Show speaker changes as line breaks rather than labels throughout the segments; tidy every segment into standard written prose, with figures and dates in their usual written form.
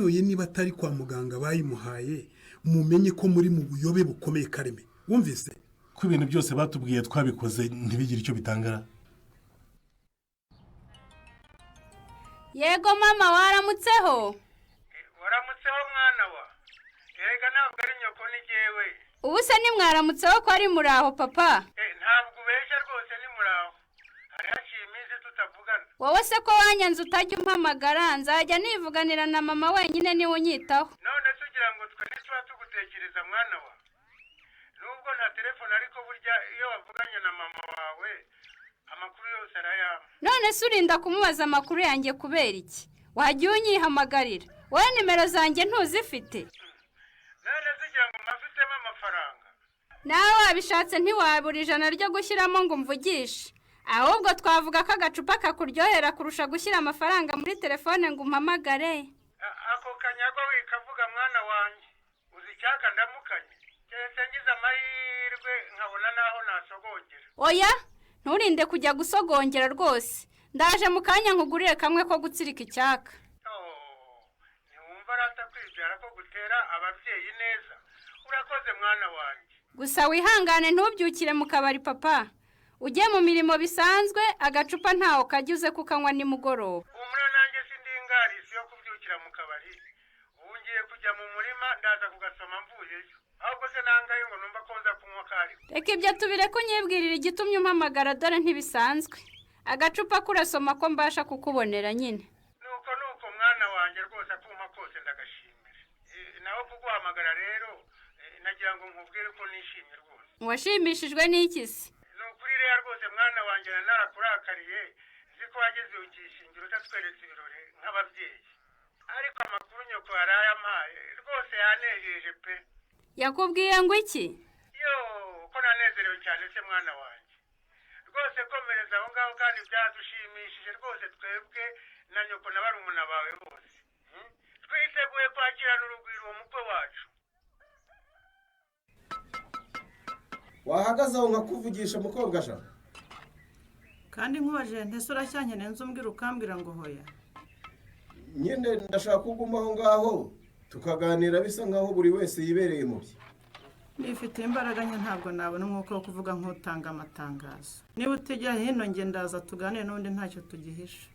Noye niba atari kwa muganga bayimuhaye mumenye ko muri mu buyobe bukomeye Kareme. Wumvise?
Ko ibintu byose batubwiye twabikoze ntibigire icyo bitangara.
Yego mama waramutseho.
Waramutseho mwana wa. Yega ntabwo ari nyoko ni jewe.
Ubu se ni mwaramutseho ko ari muraho papa?
Ntabwo ubeshya rwose ni muraho. Hari haciye iminsi tutavugana.
Wowe se ko wanyanze utajya umpamagara nzajya nivuganira na mama wenyine niwe unyitaho.
None tugira ngo twe ntituba tugutekereza mwana wa. Nubwo nta telefone ariko burya iyo wavuganye na mama wawe amakuru yose arayama.
None se urinda kumubaza amakuru yanjye kubera iki? Wajya unyihamagarira. Wowe nimero zanjye ntuzifite?
None tugira ngo mafitemo amafaranga.
Nawe wabishatse ntiwabura ijana ryo gushyiramo ngo umvugishe. Ahubwo twavuga ko agacupa kakuryohera kurusha gushyira amafaranga muri telefone ngo umpamagare.
Ako kanyago wikavuga mwana wanjye. Uzi icyaka ndamukanye. Keretse ngize amahirwe nkabona naho nasogongera.
Oya, nturinde kujya gusogongera rwose. Ndaje mu kanya nkugurire kamwe ko gutsirika icyaka.
Ntiwumva arata kwibyara ko gutera ababyeyi neza. Urakoze mwana wanjye.
Gusa wihangane ntubyukire mu kabari papa. Ujye mu mirimo bisanzwe agacupa ntaho kajya kukanywa nimugoroba.
Umura nanjye sindingarisi yo kubyukira mu kabari. Ubu ngiye kujya mu murima ndaza kugasoma mvuyeyo. Ahubwo se nangaye ngo numva ko nza kunywa kari.
Reka ibyo tubire kunyibwirira igitumye umpamagara dore ntibisanzwe. Agacupa kurasoma ko mbasha kukubonera nyine.
Nuko mwana wanjye rwose akumpa kose ndagashimira. Naho kuguhamagara rero nagira ngo nkubwire ko nishimye rwose.
Washimishijwe n'iki se?
Nukuri rero rwose mwana wanjye narakurakariye. Ziko wageze ukishingiro utatweretse ibirori nk'ababyeyi. Ariko amakuru nyoko yarayampaye rwose yanejeje pe.
Yakubwiye ngo iki?
Yo, ko nanezerewe cyane se mwana wanjye. Rwose komereza aho ngaho kandi byadushimishije rwose twebwe na nyoko na barumuna bawe bose. Twiteguye kwakirana urugwiro uwo mukwe wacu.
Wahagaze aho nkakuvugisha mukobwa sha.
Kandi nkubajije ntese uracyanyene nzumbwira ukambwira ngo hoya.
Nyine ndashaka kuguma aho ngaho tukaganira bisa nkaho buri wese yibereye mu bye.
Nifite imbaraga nke ntabwo nabona umwuka wo kuvuga nk'utanga amatangazo. Niba utijya hino nge ndaza tuganire n'undi ntacyo tugihisha.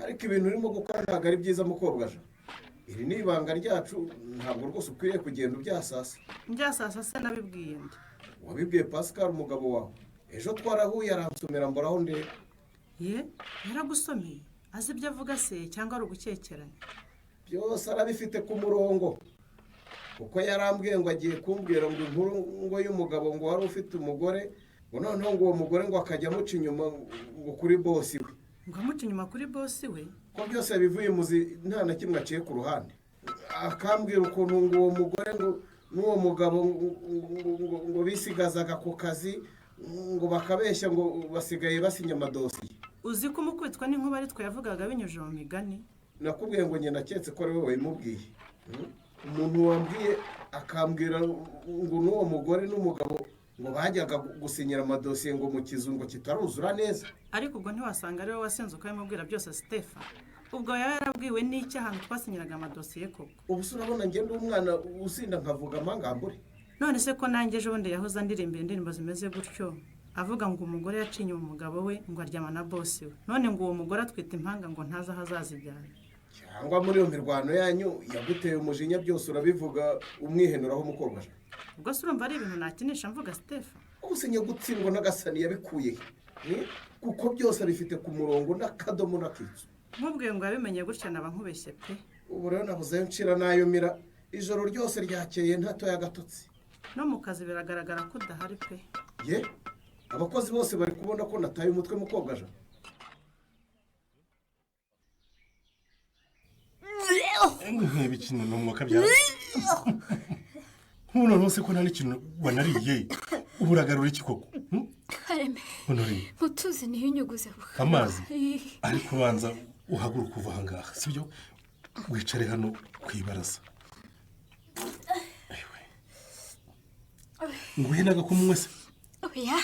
Ariko ibintu urimo gukora ntabwo ari byiza mukobwa sha. Iri ni ibanga ryacu ntabwo rwose ukwiriye kugenda ubyasasa.
Ndyasasa se nabibwiye nde?
Wabibwiye Pascal umugabo wawe. Ejo twarahuye aransomera mboraho nde.
Ye, yaragusomeye. Azi ibyo avuga se cyangwa ari ugukekeranya?
Byose arabifite ku murongo. Kuko yarambwiye ngo agiye kumbwira ngo inkuru ngo y'umugabo ngo wari ufite umugore, ngo noneho ngo uwo mugore ngo akajya amuca inyuma ngo kuri boss we.
Ngo amuca inyuma kuri boss we?
Ko byose bivuye muzi nta na kimwe aciye ku ruhande. Akambwira ukuntu ngo uwo mugore ngo n'uwo mugabo ngo bisigazaga ku kazi ngo bakabeshya ngo basigaye basinya amadosiye.
Uzi ko umukwitwa n'inkuba ari twe yavugaga binyuje mu migani?
Nakubwiye ngo njye naketse ko ari wowe wabimubwiye. Umuntu wambwiye akambwira ngo n'uwo mugore n'umugabo ngo bajyaga gusinyira amadosiye ngo mu kizungu kitaruzura neza.
Ariko ubwo ntiwasanga ari wowe wasenze ukabimubwira byose Stefan. Ubwo yarabwiwe n'iki ahantu twasinyiraga amadosiye koko?
Ubu se urabona njye ndi umwana usinda nkavuga amangambure.
None se ko nanjye ejo bundi yahoze andirimbira indirimbo zimeze gutyo avuga ngo umugore yacinye umugabo we ngo aryama na boss we. None ngo uwo mugore atwita impanga ngo ntaza hazazijyana.
Cyangwa muri iyo mirwano yanyu yaguteye umujinya byose urabivuga umwihenuraho umukobwa.
Ubwo se urumva ari ibintu nakinisha mvuga Stefan?
Ubusinye gutsindwa n'agasani yabikuye he? Kuko byose bifite ku murongo n'akadomo n'akitso.
Nkubwiye ngo yabimenye gutya naba nkubeshye pe.
Ubu rero nabuze ncira nayo mira ijoro ryose ryakeye ntatoya agatotsi.
No mu kazi biragaragara ko udahari pe.
Ye? Abakozi bose bari kubona ko nataye umutwe mukobwa je.
Nk'ibikino no mwaka byara. Nkuno nose ko nta n'ikintu wanariye. Uburagarura iki koko?
Kareme.
Honore.
Mutuze niyo nyuguze vuga.
Amazi. Ariko banza uhaguruka uva hangaha, sibyo? Wicare hano kwibaraza. Aywe. Nguhenaga ko mwese.
Oya.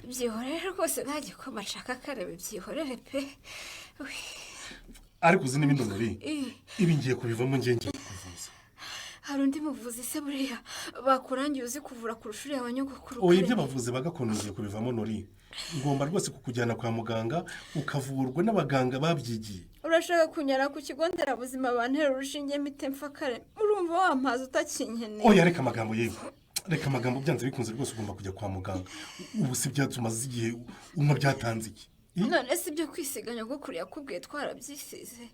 Byihorere rwose ntaje ko bashaka Kareme byihorere pe.
ariko uzi n'ibindi nori ibi ngiye kubivamo ngiye kuvuza.
hari undi muvuzi se buriya bakurangiye uzi kuvura kurusha uriya wa nyogokuru.
oya ibyo bavuze bagakondo ngiye kubivamo nori, ngomba rwose kukujyana kwa muganga ukavurwa n'abaganga babyigiye.
urashaka kunyara ku kigo nderabuzima bantera urushinge mpite mfa Kareme, urumva wampaza utakinkeneye.
oya reka amagambo yewe, reka amagambo byanze bikunze rwose ugomba kujya kwa muganga. ubu si byatumaze igihe umwe byatanze iki?
none si ibyo kwisiga nyogokuru yakubwiye twarabyisize.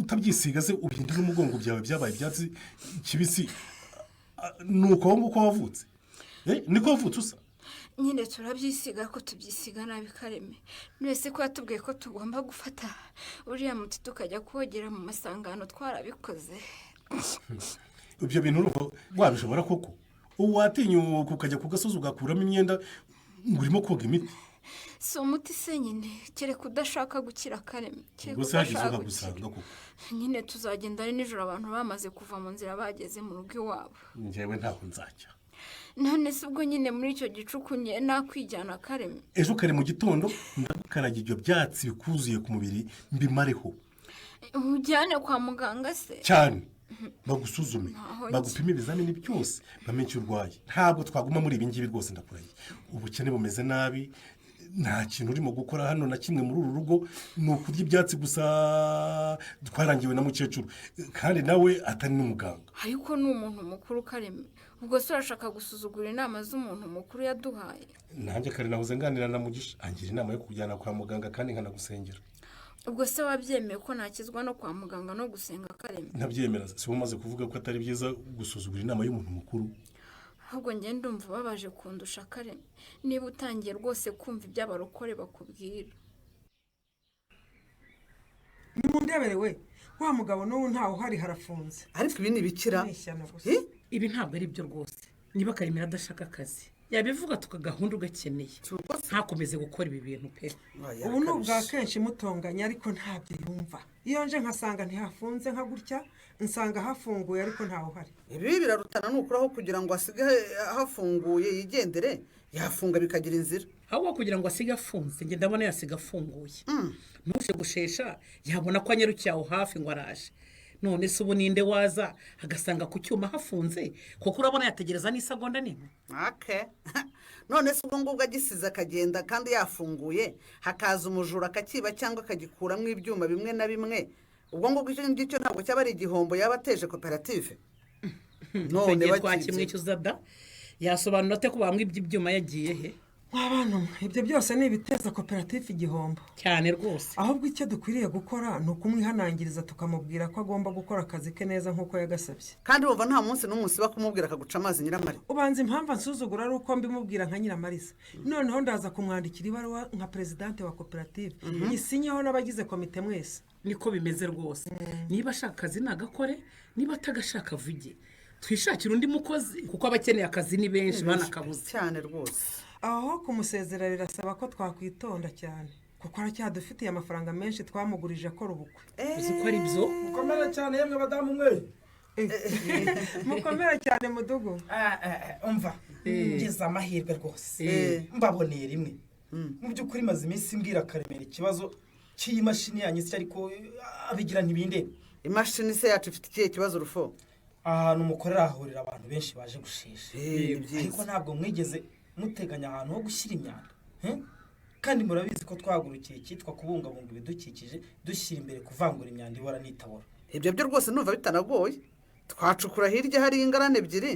utabyisiga se ubindi n'umugongo byawe byabaye ibyatsi kibisi, nuko wowe nguko wavutse niko wavutse usa.
nyine turabyisiga ko tubyisiga nabi Kareme, mwese ko yatubwiye ko tugomba gufata uriya muti tukajya kogera mu masangano twarabikoze.
ibyo bintu urumva wabishobora koko? ubu watinyuka ukajya ku gasozi ugakuramo imyenda ngo urimo koga imiti?
si umuti se nyine, kereka udashaka gukira Kareme, kereka
gusa hagize
udashaka
ukagusanga
gukira.
koko.
nyine tuzagenda ari nijoro abantu bamaze kuva mu nzira bageze mu rugo iwabo.
njyewe ntabwo nzajya.
none se ubwo nyine muri icyo gicuku nye nakwijyana Kareme.
ejo kare mu gitondo ndagukaraga ibyo byatsi bikuzuye ku mubiri mbimareho
ujyane kwa muganga se
cyane, bagusuzume
Ntaho
bagupime ibizamini byose bamenye icyo urwaye. ntabwo twaguma muri ibi ngibi rwose ndakurahiye. ubukene bumeze nabi, nta kintu urimo gukora hano na kimwe muri uru rugo, ni ukurya ibyatsi gusa. twarangiwe na mukecuru kandi nawe atari n'umuganga.
ariko ni umuntu mukuru Kareme, ubwo se urashaka gusuzugura inama z'umuntu mukuru yaduhaye?
nanjye kare nahoze nganira na Mugisha angira inama yo kujyana kwa muganga kandi nkanagusengera.
ubwo se wabyemeye ko nakizwa no kwa muganga no gusenga Kareme?
ntabyemera, si umaze kuvuga ko atari byiza gusuzugura inama y'umuntu mukuru.
ahubwo njye ndumva babaje kundusha Kareme, niba utangiye rwose kumva ibyo abarokore bakubwira.
nimundebere we, wa mugabo n'ubu ntawe uhari harafunze.
ariko ibi ni ibikira.
ibi ntabwo ari byo rwose. niba Kareme adashaka akazi yabivuga tukagahunda ugakeneye, ntakomeze gukora ibi bintu pe.
ubu ni ubwa kenshi mutonganya ariko ntabyo yumva. iyo nje nkasanga ntihafunze nka gutya, nsanga hafunguye ariko ntawe uhari.
ibi birarutana nukuraho kugira ngo asige hafunguye yigendere, yafunga bikagira inzira.
ahubwo kugira ngo asige afunze njye ndabona yasiga afunguye. ntuje gushesha yabona ko anyarukiye aho hafi ngo araje. none se ubu ninde waza agasanga ku cyuma hafunze, kuko urabona yategereza n'isegonda nini.
none se ubwo ngubwo agisize akagenda kandi yafunguye, hakaza umujura akakiba cyangwa akagikuramo ibyuma bimwe na bimwe, ubwo ngubwo icyo ngicyo ntabwo cyaba ari igihombo yaba ateje koperative?
none twakimwicuza da, yasobanura ate ko bamwibye ibyuma yagiye he?
nk'abantu ibyo byose ni ibiteza koperative igihombo
cyane rwose.
ahubwo icyo dukwiriye gukora ni ukumwihanangiriza tukamubwira ko agomba gukora akazi ke neza nk'uko yagasabye.
kandi wumva nta munsi n'umunsi bakumubwira akaguca amazi Nyiramari.
ubanza impamvu ansuzugura ari uko mbimubwira nka Nyiramarisa. noneho ndaza kumwandikira ibaruwa nka perezidante wa koperative, nyisinyeho n'abagize komite mwese.
niko bimeze rwose. niba ashaka akazi nagakore, niba atagashaka avuge. twishakira undi mukozi kuko abakeneye akazi ni benshi banakabuze
cyane rwose.
aho kumusezera birasaba ko twakwitonda cyane kuko aracyadufitiye amafaranga menshi twamugurije akora ubukwe.
uzi ko ari byo?
mukomere cyane yemwe badamu mwe.
mukomere cyane mudugu.
umva ngize amahirwe rwose mbaboneye rimwe. mu by'ukuri maze iminsi mbwira Karemera ikibazo cy'iyi mashini yanyise ariko abigira ntibindebe.
imashini se yacu ifite ikihe kibazo Rufo?
ahantu mukorera hahurira abantu benshi baje gushesha, ariko ntabwo mwigeze muteganya ahantu ho gushyira imyanda. kandi murabizi ko twahagurukiye icyitwa kubungabunga ibidukikije dushyira imbere kuvangura imyanda ibora n'itabora.
ibyo byo rwose numva bitanagoye. twacukura hirya hari ingarane ebyiri,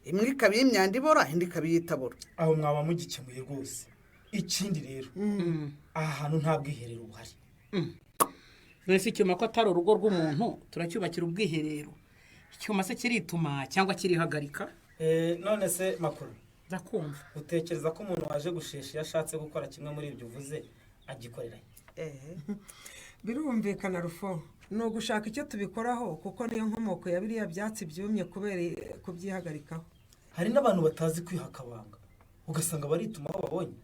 imwe ikaba iy'imyanda ibora indi ikaba iy'itabora.
aho mwaba mugikemuye rwose. ikindi rero aha hantu nta bwiherero buhari.
mwese icyuma ko atari urugo rw'umuntu turacyubakira ubwiherero. icyuma se kirituma cyangwa kirihagarika?
none se makuru
ndakumva.
utekereza ko umuntu waje gushesha iyo ashatse gukora kimwe muri ibyo uvuze agikorera?
birumvikana Rufo, ni ugushaka icyo tubikoraho kuko niyo nkomoko ya biriya byatsi byumye kubera kubyihagarikaho.
hari n'abantu batazi kwiha akabanga ugasanga barituma aho babonye.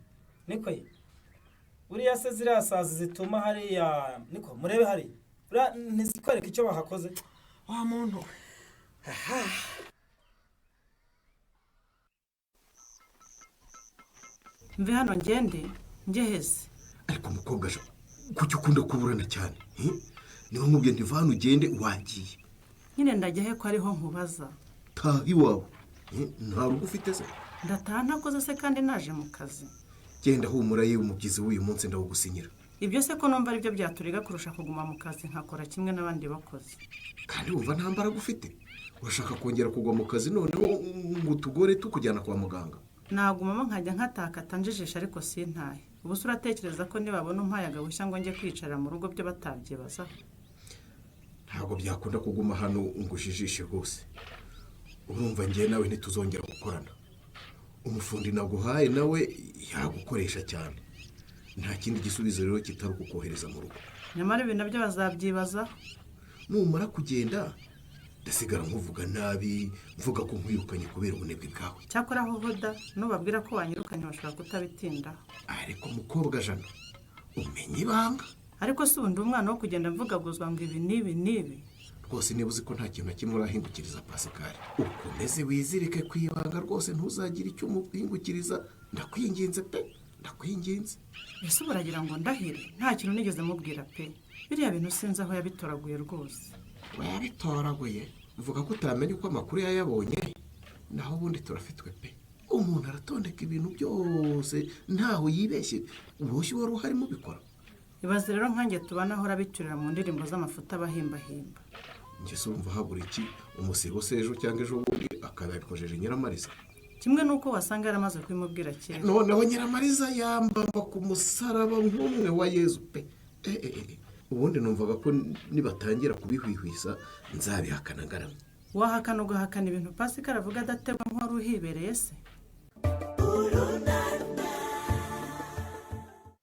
niko ye buriya se ziriya sazi zituma hariya niko murebe hariya ntizikwereke icyo bahakoze
wa muntu.
mve hano ngende ngeheze.
ariko mukobwa kuki ukunda kuburana cyane? niba nkubwiye ntivane ugende wagiye
nyine ndajya he ko ariho nkubaza
taha iwawe nta rugo ufite se
ndataha ntakoze se kandi naje mu kazi
genda humura yewe umubyizi w'uyu munsi ndawugusinyira
ibyo se ko numva aribyo byaturiga kurusha kuguma mu kazi nkakora kimwe n'abandi bakozi
kandi wumva nta mbaraga ufite urashaka kongera kugwa mu kazi noneho ngo utugore tukujyana kwa muganga
nagumamo nkajya nkatakata njijisha ariko sintahe ubu se uratekereza ko nibabona umpaye agahushya ngo njye kwicara mu rugo byo batabyibazaho
ntabwo byakunda kuguma hano ngo ujijishe rwose urumva ngewe nawe ntituzongera gukorana umufundi naguhaye nawe yagukoresha cyane nta kindi gisubizo rero kitari ukukohereza mu rugo
nyamara ibi nabyo bazabyibazaho
numara kugenda ndasigara nkuvuga nabi mvuga ko nkwirukanye kubera ubunebwe bwawe
cyakora aho hoda nubabwira ko wanyirukanye bashobora kutabitindaho
ariko mukobwa jana umenye ibanga
ariko si ubundi umwana wo kugenda mvugaguzwa ngo ibi n'ibi
rwose niba uzi ko nta kintu na kimwe urahingukiriza Pascal ukomeze wizirike ku ibanga rwose ntuzagire icyo umuhingukiriza ndakwinginze pe ndakwinginze
ese buragira ngo ndahire nta kintu nigeze mubwira pe biriya bintu sinzi aho yabitoraguye rwose
yabitoraguye uvuga ko utamenya uko amakuru yayabonye naho ubundi turafitwe pe umuntu aratondeka ibintu byose ntaho yibeshye ubushye wari uharimo ubikora
ibaze rero nkanjye tubana ahora biturira mu ndirimbo z'amafuta abahimbahimba
njye se wumva habura iki umusigo se ejo cyangwa ejo bundi akabikojeje Nyiramariza
kimwe nuko wasanga yaramaze kubimubwira kera
noneho Nyiramariza yambamba ku musaraba nk'umwe wa Yezu pe ubundi numvaga ko nibatangira kubihwihwisa nzabihakana ngaramye
wahakana ugahakana ibintu Pascal avuga adategwa nk'uwari uhibereye se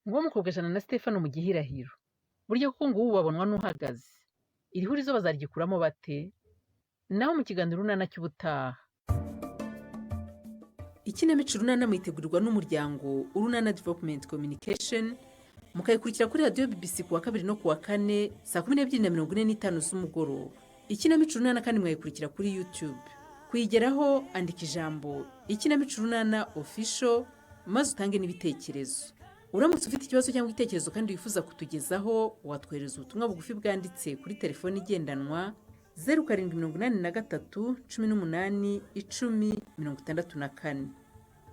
ngo mukobwajana na Stefano mu gihirahiro buryo kuko ngo ubu babonwa n'uhagaze iri hurizo bazaryikuramo bate naho mu kiganiro urunana cy'ubutaha
ikinamico urunana mwitegurirwa n'umuryango urunana development communication mukayikurikira kuri radiyo BBC kuwa 2 no kuwa 4 saa 12:45 z'umugoroba ikinamico urunana kandi mwayikurikira kuri YouTube kuyigeraho andika ijambo ikinamico urunana official maze utange n'ibitekerezo uramutse ufite ikibazo cyangwa igitekerezo kandi wifuza kutugezaho watwohereza ubutumwa bugufi bwanditse kuri telefone igendanwa 0783 18 10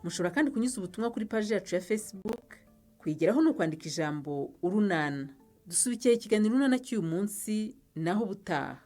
mushobora kandi kunyuza ubutumwa kuri page yacu ya Facebook kwigeraho no kwandika ijambo urunana dusubikiye ikiganiro urunana cy'uyu munsi naho butaha